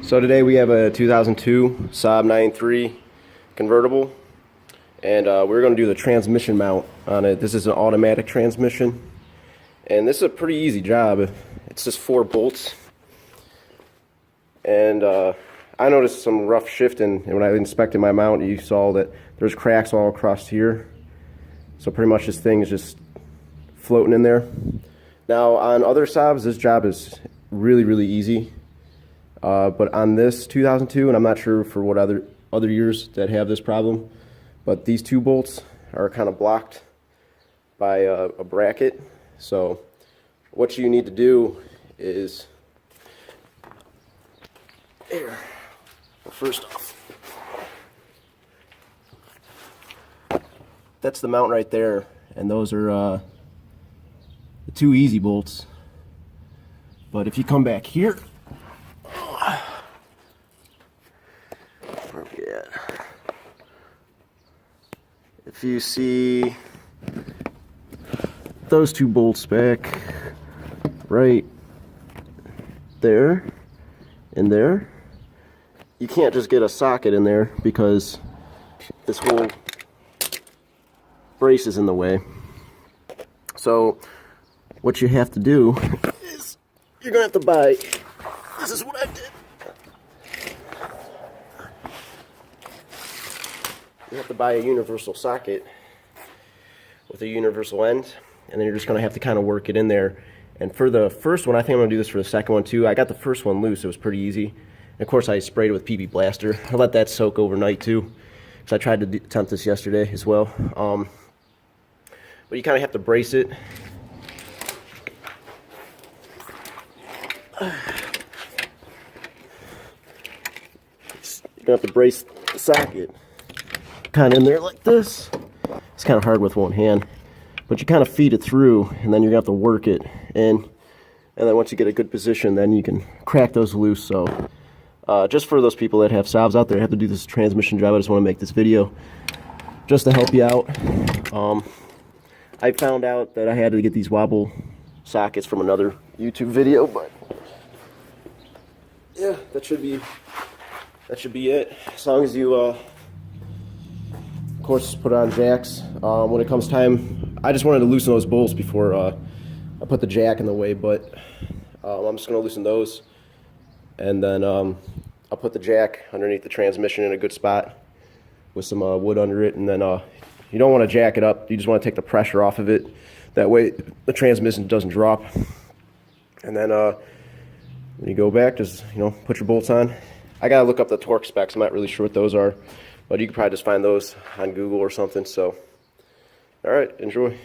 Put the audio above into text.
So today we have a 2002 Saab 9.3 convertible, and we're going to do the transmission mount on it. This is an automatic transmission, and this is a pretty easy job. It's just 4 bolts, and I noticed some rough shifting, and when I inspected my mount, you saw that there's cracks all across here. So pretty much this thing is just floating in there. Now on other Saabs, this job is really easy. But on this 2002, and I'm not sure for what other years that have this problem, but these 2 bolts are kind of blocked by a bracket. So what you need to do is, here, well, first off, that's the mount right there, and those are the 2 easy bolts. But if you come back here, where are we at? If you see those 2 bolts back right there and there, you can't just get a socket in there because this whole brace is in the way. So what you have to do is you're gonna have to buy, this is what I did. You have to buy a universal socket with a universal end, and then you're just going to have to kind of work it in there. And for the first one, I think I'm going to do this for the second one too. I got the first one loose. It was pretty easy. And of course, I sprayed it with PB Blaster. I let that soak overnight too, because I tried to attempt this yesterday as well. But you kind of have to brace it. You're going to have to brace the socket kind of in there like this. It's kind of hard with one hand, but you kind of feed it through, and then you're gonna have to work it in, and then once you get a good position, then you can crack those loose. So just for those people that have Saabs out there, have to do this transmission job, I just want to make this video just to help you out. I found out that I had to get these wobble sockets from another YouTube video, but yeah, that should be it. As long as you of course put on jacks. When it comes time, I just wanted to loosen those bolts before I put the jack in the way, but I'm just going to loosen those, and then I'll put the jack underneath the transmission in a good spot with some wood under it. And then you don't want to jack it up, you just want to take the pressure off of it, that way the transmission doesn't drop. And then when you go back, just put your bolts on. I gotta look up the torque specs, I'm not really sure what those are, but you can probably just find those on Google or something. So, all right, enjoy.